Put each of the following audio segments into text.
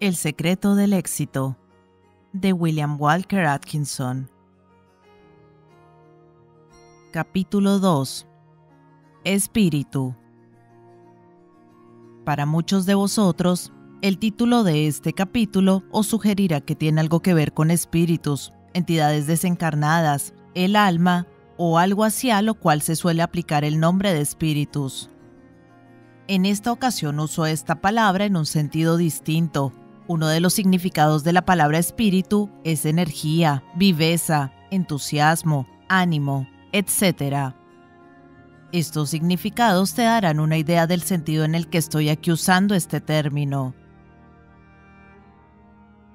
El secreto del éxito, de William Walker Atkinson. Capítulo 2. Espíritu. Para muchos de vosotros, el título de este capítulo os sugerirá que tiene algo que ver con espíritus, entidades desencarnadas, el alma o algo así, a lo cual se suele aplicar el nombre de espíritus. En esta ocasión uso esta palabra en un sentido distinto. Uno de los significados de la palabra espíritu es energía, viveza, entusiasmo, ánimo, etc. Estos significados te darán una idea del sentido en el que estoy aquí usando este término.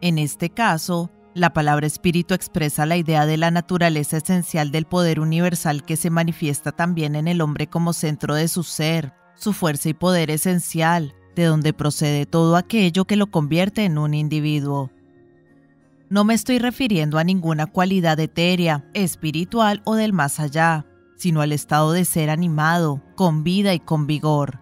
En este caso, la palabra espíritu expresa la idea de la naturaleza esencial del poder universal que se manifiesta también en el hombre como centro de su ser, su fuerza y poder esencial, de donde procede todo aquello que lo convierte en un individuo. No me estoy refiriendo a ninguna cualidad etérea, espiritual o del más allá, sino al estado de ser animado, con vida y con vigor.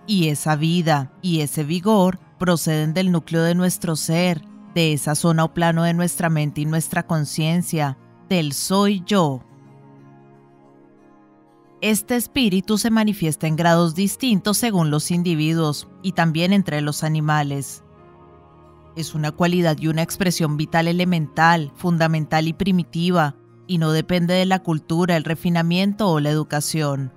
Y esa vida y ese vigor proceden del núcleo de nuestro ser, de esa zona o plano de nuestra mente y nuestra conciencia, del soy yo. Este espíritu se manifiesta en grados distintos según los individuos y también entre los animales. Es una cualidad y una expresión vital elemental, fundamental y primitiva, y no depende de la cultura, el refinamiento o la educación.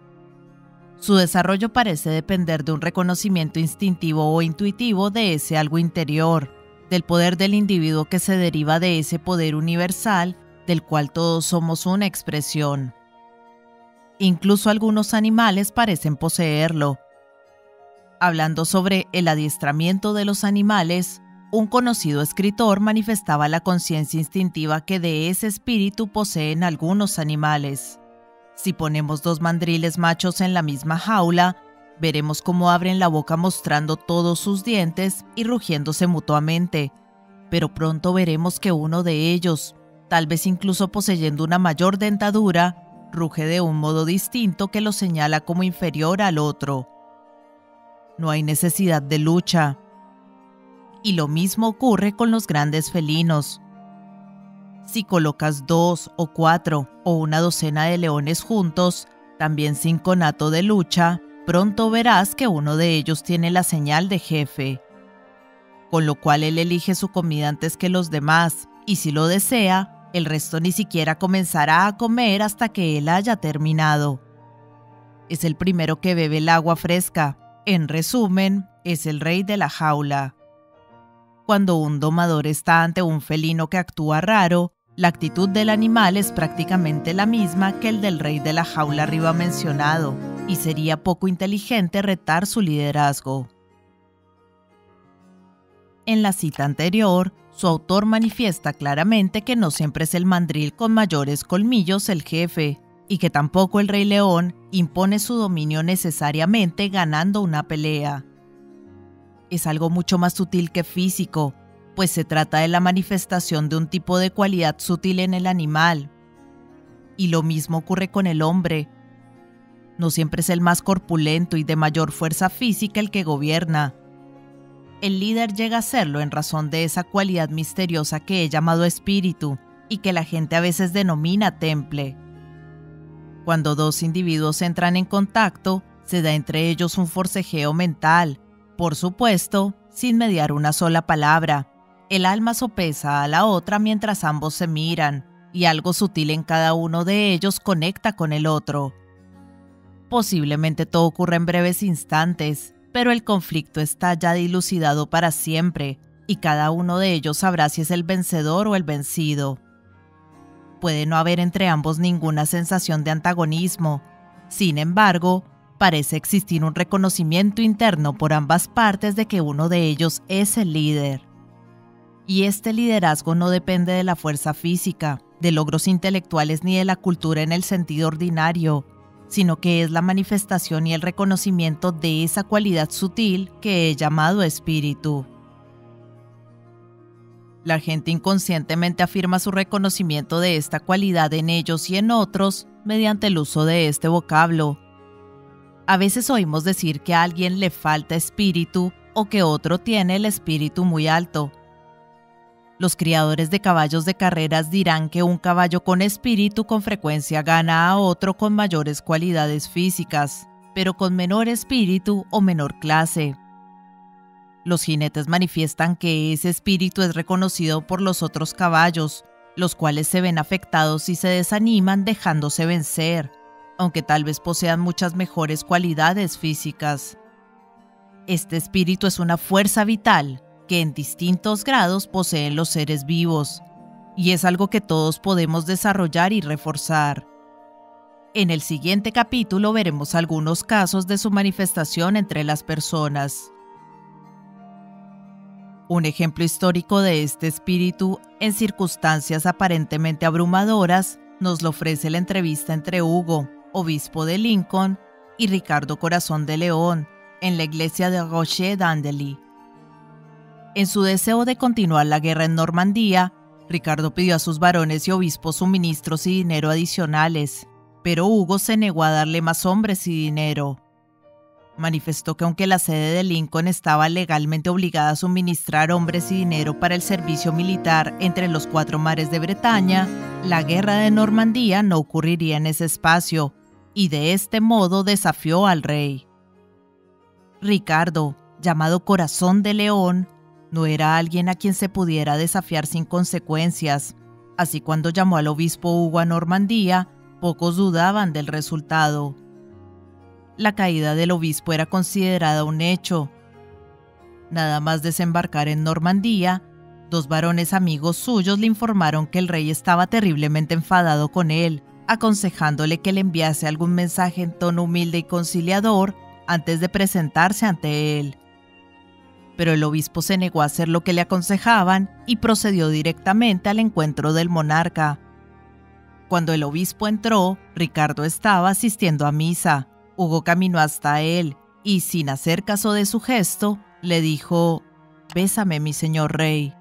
Su desarrollo parece depender de un reconocimiento instintivo o intuitivo de ese algo interior, del poder del individuo que se deriva de ese poder universal, del cual todos somos una expresión. Incluso algunos animales parecen poseerlo. Hablando sobre el adiestramiento de los animales, un conocido escritor manifestaba la conciencia instintiva que de ese espíritu poseen algunos animales. Si ponemos dos mandriles machos en la misma jaula, veremos cómo abren la boca mostrando todos sus dientes y rugiéndose mutuamente, pero pronto veremos que uno de ellos, tal vez incluso poseyendo una mayor dentadura, ruge de un modo distinto que lo señala como inferior al otro. No hay necesidad de lucha. Y lo mismo ocurre con los grandes felinos. Si colocas 2 o 4 o una docena de leones juntos, también sin conato de lucha, pronto verás que uno de ellos tiene la señal de jefe, con lo cual él elige su comida antes que los demás, y si lo desea, el resto ni siquiera comenzará a comer hasta que él haya terminado. Es el primero que bebe el agua fresca. En resumen, es el rey de la jaula. Cuando un domador está ante un felino que actúa raro, la actitud del animal es prácticamente la misma que el del rey de la jaula arriba mencionado, y sería poco inteligente retar su liderazgo. En la cita anterior, su autor manifiesta claramente que no siempre es el mandril con mayores colmillos el jefe, y que tampoco el rey león impone su dominio necesariamente ganando una pelea. Es algo mucho más sutil que físico, pues se trata de la manifestación de un tipo de cualidad sutil en el animal. Y lo mismo ocurre con el hombre. No siempre es el más corpulento y de mayor fuerza física el que gobierna. El líder llega a serlo en razón de esa cualidad misteriosa que he llamado espíritu y que la gente a veces denomina temple. Cuando dos individuos entran en contacto, se da entre ellos un forcejeo mental, por supuesto, sin mediar una sola palabra. El alma sopesa a la otra mientras ambos se miran, y algo sutil en cada uno de ellos conecta con el otro. Posiblemente todo ocurre en breves instantes, pero el conflicto está ya dilucidado para siempre, y cada uno de ellos sabrá si es el vencedor o el vencido. Puede no haber entre ambos ninguna sensación de antagonismo. Sin embargo, parece existir un reconocimiento interno por ambas partes de que uno de ellos es el líder. Y este liderazgo no depende de la fuerza física, de logros intelectuales ni de la cultura en el sentido ordinario, sino que es la manifestación y el reconocimiento de esa cualidad sutil que he llamado espíritu. La gente inconscientemente afirma su reconocimiento de esta cualidad en ellos y en otros mediante el uso de este vocablo. A veces oímos decir que a alguien le falta espíritu o que otro tiene el espíritu muy alto. Los criadores de caballos de carreras dirán que un caballo con espíritu con frecuencia gana a otro con mayores cualidades físicas, pero con menor espíritu o menor clase. Los jinetes manifiestan que ese espíritu es reconocido por los otros caballos, los cuales se ven afectados y se desaniman dejándose vencer, aunque tal vez posean muchas mejores cualidades físicas. Este espíritu es una fuerza vital que en distintos grados poseen los seres vivos, y es algo que todos podemos desarrollar y reforzar. En el siguiente capítulo veremos algunos casos de su manifestación entre las personas. Un ejemplo histórico de este espíritu, en circunstancias aparentemente abrumadoras, nos lo ofrece la entrevista entre Hugo, obispo de Lincoln, y Ricardo Corazón de León, en la iglesia de Roche-Dandely. En su deseo de continuar la guerra en Normandía, Ricardo pidió a sus varones y obispos suministros y dinero adicionales, pero Hugo se negó a darle más hombres y dinero. Manifestó que aunque la sede de Lincoln estaba legalmente obligada a suministrar hombres y dinero para el servicio militar entre los 4 mares de Bretaña, la guerra de Normandía no ocurriría en ese espacio, y de este modo desafió al rey. Ricardo, llamado Corazón de León, no era alguien a quien se pudiera desafiar sin consecuencias, así cuando llamó al obispo Hugo a Normandía, pocos dudaban del resultado. La caída del obispo era considerada un hecho. Nada más desembarcar en Normandía, 2 varones amigos suyos le informaron que el rey estaba terriblemente enfadado con él, aconsejándole que le enviase algún mensaje en tono humilde y conciliador antes de presentarse ante él. Pero el obispo se negó a hacer lo que le aconsejaban y procedió directamente al encuentro del monarca. Cuando el obispo entró, Ricardo estaba asistiendo a misa. Hugo caminó hasta él y, sin hacer caso de su gesto, le dijo: «Bésame, mi señor rey».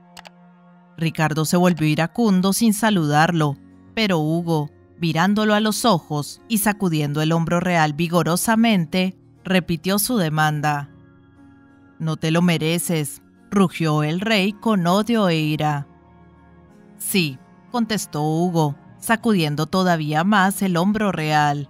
Ricardo se volvió iracundo sin saludarlo, pero Hugo, mirándolo a los ojos y sacudiendo el hombro real vigorosamente, repitió su demanda. «No te lo mereces», rugió el rey con odio e ira. «Sí», contestó Hugo, sacudiendo todavía más el hombro real.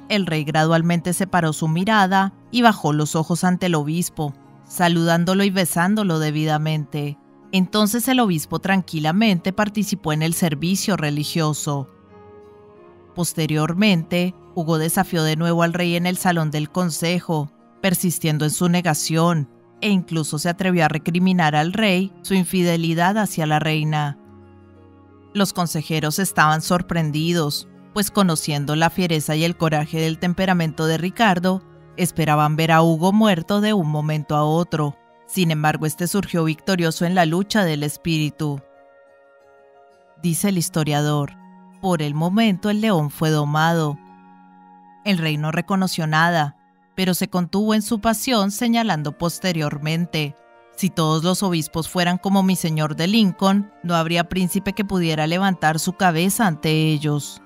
El rey gradualmente separó su mirada y bajó los ojos ante el obispo, saludándolo y besándolo debidamente. Entonces el obispo tranquilamente participó en el servicio religioso. Posteriormente, Hugo desafió de nuevo al rey en el salón del consejo, persistiendo en su negación, e incluso se atrevió a recriminar al rey su infidelidad hacia la reina. Los consejeros estaban sorprendidos, pues conociendo la fiereza y el coraje del temperamento de Ricardo, esperaban ver a Hugo muerto de un momento a otro. Sin embargo, este surgió victorioso en la lucha del espíritu. Dice el historiador: por el momento el león fue domado. El rey no reconoció nada, pero se contuvo en su pasión, señalando posteriormente: si todos los obispos fueran como mi señor de Lincoln, no habría príncipe que pudiera levantar su cabeza ante ellos.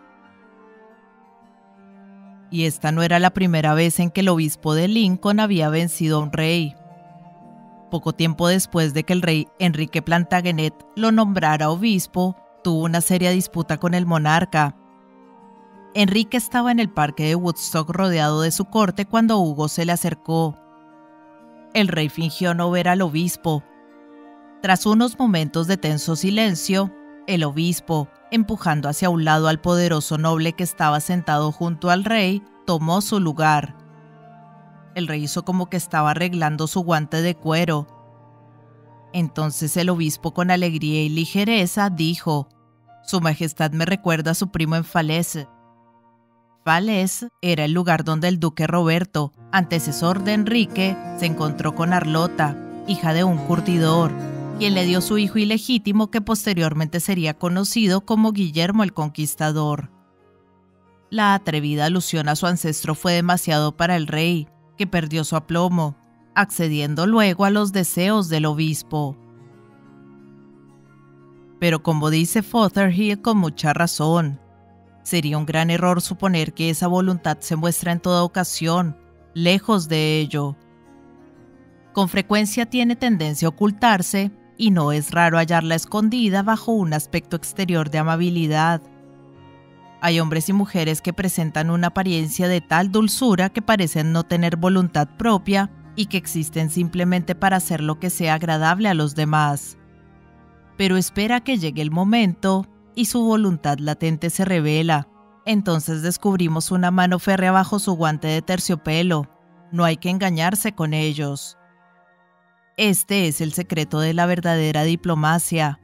Y esta no era la primera vez en que el obispo de Lincoln había vencido a un rey. Poco tiempo después de que el rey Enrique Plantagenet lo nombrara obispo, tuvo una seria disputa con el monarca. Enrique estaba en el parque de Woodstock rodeado de su corte cuando Hugo se le acercó. El rey fingió no ver al obispo. Tras unos momentos de tenso silencio, el obispo, empujando hacia un lado al poderoso noble que estaba sentado junto al rey, tomó su lugar. El rey hizo como que estaba arreglando su guante de cuero. Entonces el obispo, con alegría y ligereza, dijo: «Su majestad me recuerda a su primo en Falaise». Falaise era el lugar donde el duque Roberto, antecesor de Enrique, se encontró con Arlota, hija de un curtidor, quien le dio su hijo ilegítimo, que posteriormente sería conocido como Guillermo el Conquistador. La atrevida alusión a su ancestro fue demasiado para el rey, que perdió su aplomo, accediendo luego a los deseos del obispo. Pero como dice Fothergill con mucha razón, sería un gran error suponer que esa voluntad se muestra en toda ocasión, lejos de ello. Con frecuencia tiene tendencia a ocultarse y no es raro hallarla escondida bajo un aspecto exterior de amabilidad. Hay hombres y mujeres que presentan una apariencia de tal dulzura que parecen no tener voluntad propia y que existen simplemente para hacer lo que sea agradable a los demás. Pero espera que llegue el momento y su voluntad latente se revela. Entonces descubrimos una mano férrea bajo su guante de terciopelo. No hay que engañarse con ellos. Este es el secreto de la verdadera diplomacia.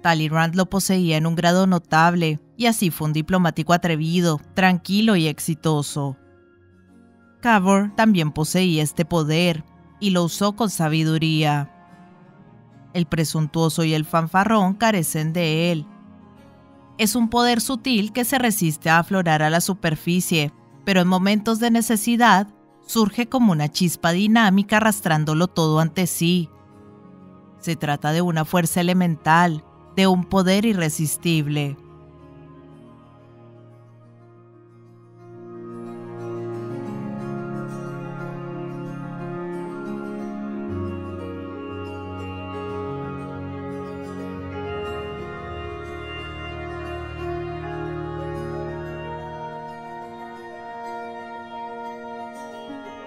Talleyrand lo poseía en un grado notable, y así fue un diplomático atrevido, tranquilo y exitoso. Cavour también poseía este poder, y lo usó con sabiduría. El presuntuoso y el fanfarrón carecen de él. Es un poder sutil que se resiste a aflorar a la superficie, pero en momentos de necesidad surge como una chispa dinámica arrastrándolo todo ante sí. Se trata de una fuerza elemental, de un poder irresistible.